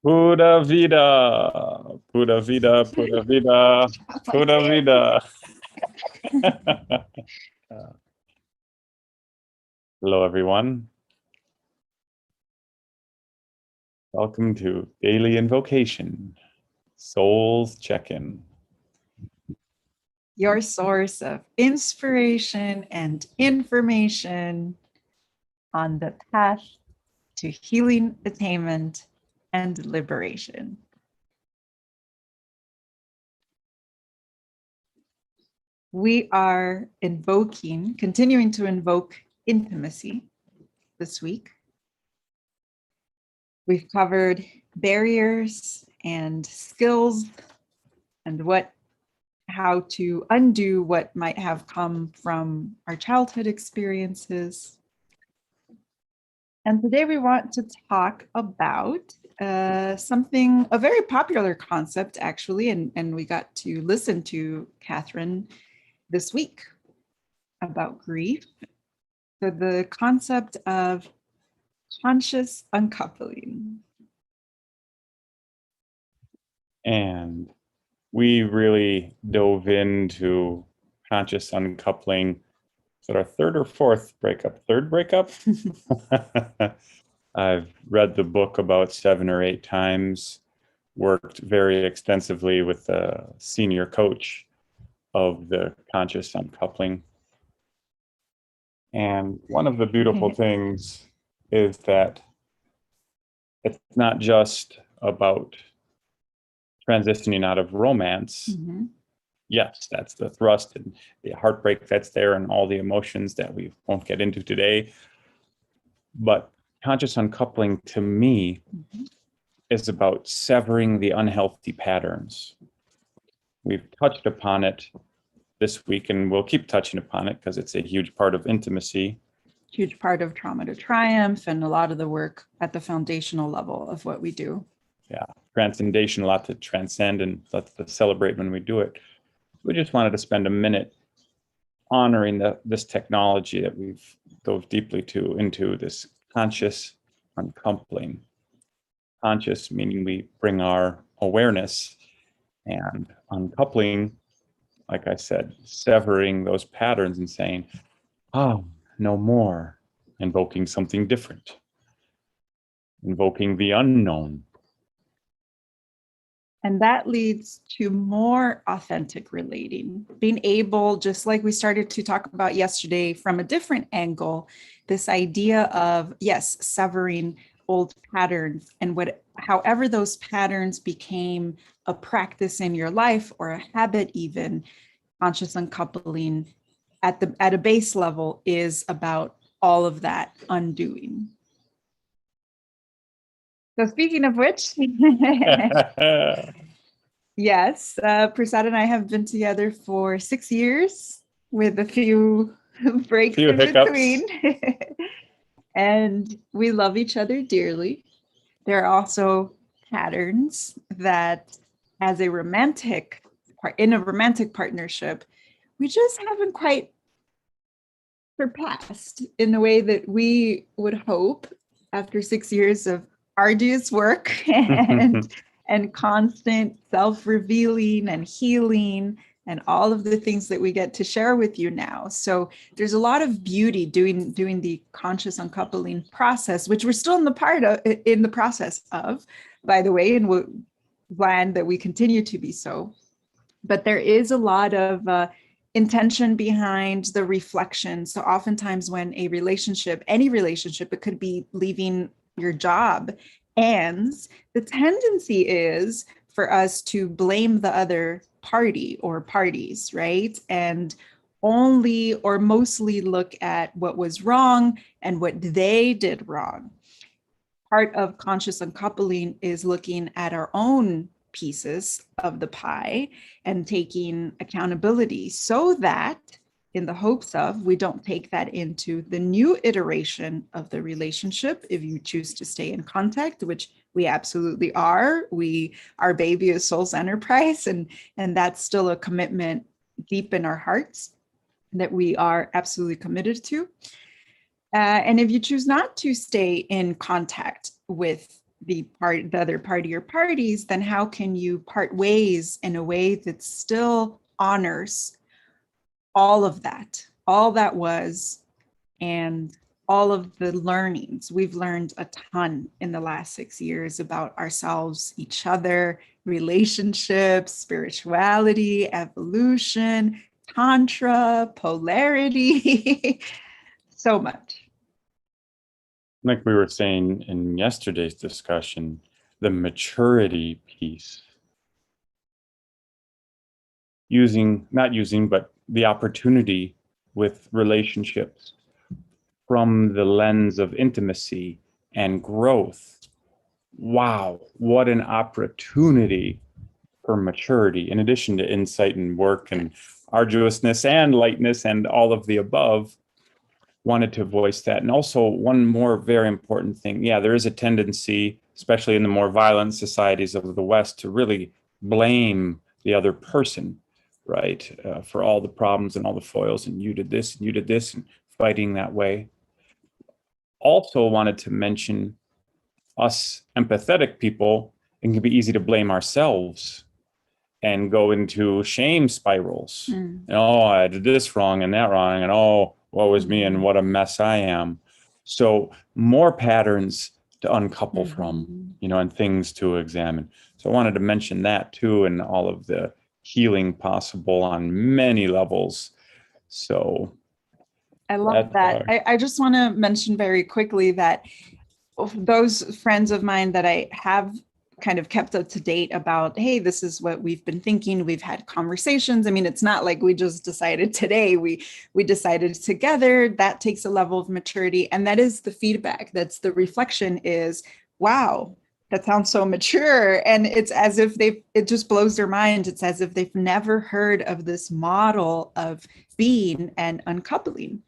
Pura vida, pura vida, pura vida, pura vida. Hello, everyone. Welcome to Daily Invocation, Soul's Check-in. Your source of inspiration and information on the path to healing, attainment, and liberation. We are continuing to invoke intimacy this week. We've covered barriers and skills and how to undo what might have come from our childhood experiences. And today we want to talk about a very popular concept, actually, and we got to listen to Catherine this week about grief. So the concept of conscious uncoupling. And we really dove into conscious uncoupling. Is it our third or fourth breakup? Third breakup? I've read the book about 7 or 8 times, worked very extensively with the senior coach of the conscious uncoupling. And one of the beautiful things is that it's not just about transitioning out of romance. Mm-hmm. Yes, that's the thrust and the heartbreak that's there and all the emotions that we won't get into today. But conscious uncoupling to me is about severing the unhealthy patterns. We've touched upon it this week and we'll keep touching upon it because it's a huge part of intimacy. Huge part of Trauma to Triumph and a lot of the work at the foundational level of what we do. Yeah, transcendation, a lot to transcend and lots to celebrate when we do it. We just wanted to spend a minute honoring this technology that we've dove deeply into this conscious uncoupling. Conscious meaning we bring our awareness, and uncoupling, like I said, severing those patterns and saying, oh, no more, invoking something different, invoking the unknown. And that leads to more authentic relating, being able, just like we started to talk about yesterday from a different angle, this idea of, yes, severing old patterns and however those patterns became a practice in your life or a habit, even conscious uncoupling at a base level is about all of that undoing. So speaking of which, yes, Prasad and I have been together for 6 years with a few breaks in between. And we love each other dearly. There are also patterns that in a romantic partnership, we just haven't quite surpassed in the way that we would hope after 6 years of arduous work and constant self-revealing and healing and all of the things that we get to share with you now. So there's a lot of beauty doing the conscious uncoupling process, which we're still in the process of, by the way, and we're glad that we continue to be so. But there is a lot of intention behind the reflection. So oftentimes when any relationship, it could be leaving your job, ends, the tendency is for us to blame the other party or parties, right? And only or mostly look at what was wrong and what they did wrong. Part of conscious uncoupling is looking at our own pieces of the pie and taking accountability so that in the hopes of we don't take that into the new iteration of the relationship if you choose to stay in contact, which we absolutely are. Our baby is Soul's Enterprise, and that's still a commitment deep in our hearts that we are absolutely committed to. And if you choose not to stay in contact with the other party or parties, then how can you part ways in a way that still honors all of that, all that was, and all of the learnings. We've learned a ton in the last 6 years about ourselves, each other, relationships, spirituality, evolution, tantra, polarity, so much. Like we were saying in yesterday's discussion, the maturity piece. But the opportunity with relationships from the lens of intimacy and growth. Wow, what an opportunity for maturity, in addition to insight and work and arduousness and lightness and all of the above. Wanted to voice that. And also one more very important thing. Yeah, there is a tendency, especially in the more violent societies of the West, to really blame the other person, right? For all the problems and all the foils, and you did this and you did this, and fighting that way. Also wanted to mention us empathetic people, it can be easy to blame ourselves and go into shame spirals. And, oh, I did this wrong and that wrong, and oh, woe is me and what a mess I am. So more patterns to uncouple from, and things to examine. So I wanted to mention that too, and all of the healing possible on many levels. So I love that. I just want to mention very quickly that those friends of mine that I have kind of kept up to date about, hey, this is what we've been thinking. We've had conversations. I mean, it's not like we just decided today. We decided together. That takes a level of maturity. And that is the feedback. That's the reflection is, wow, that sounds so mature. And it's as if it just blows their mind. It's as if they've never heard of this model of being and uncoupling.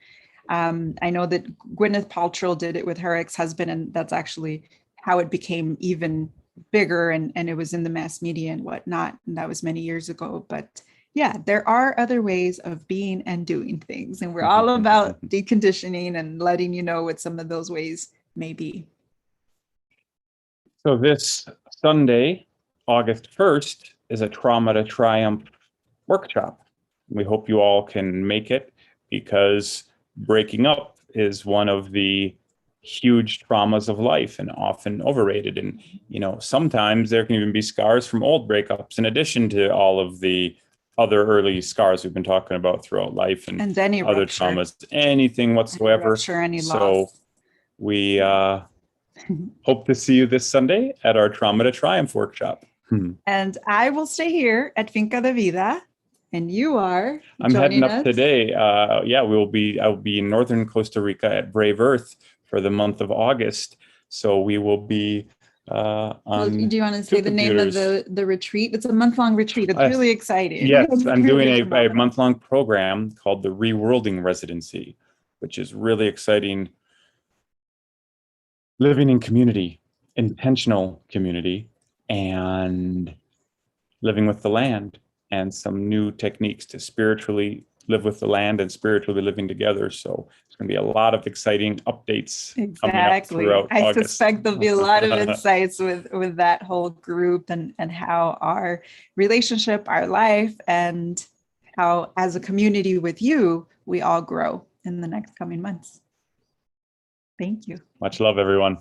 I know that Gwyneth Paltrow did it with her ex-husband, and that's actually how it became even bigger, and it was in the mass media and whatnot. And that was many years ago. But yeah, there are other ways of being and doing things. And we're all about deconditioning and letting you know what some of those ways may be. So this Sunday, August 1st, is a Trauma to Triumph workshop. We hope you all can make it, because breaking up is one of the huge traumas of life and often overrated. And, sometimes there can even be scars from old breakups, in addition to all of the other early scars we've been talking about throughout life and any other rupture, traumas, anything whatsoever. Any rupture, any so loss. We hope to see you this Sunday at our Trauma to Triumph workshop. And I will stay here at Finca de Vida. And you are I'm heading up today. I will be in northern Costa Rica at Brave Earth for the month of August. So we will be on. Do you want to say the name of the retreat? It's a month-long retreat. It's really exciting. Yes, I'm doing a month-long program called the Reworlding Residency, which is really exciting. Living in community, intentional community, and living with the land, and some new techniques to spiritually live with the land and spiritually living together. So it's going to be a lot of exciting updates coming up throughout August. I suspect there'll be a lot of insights with that whole group, and how our relationship, our life, and how as a community with you, we all grow in the next coming months. Thank you. Much love, everyone.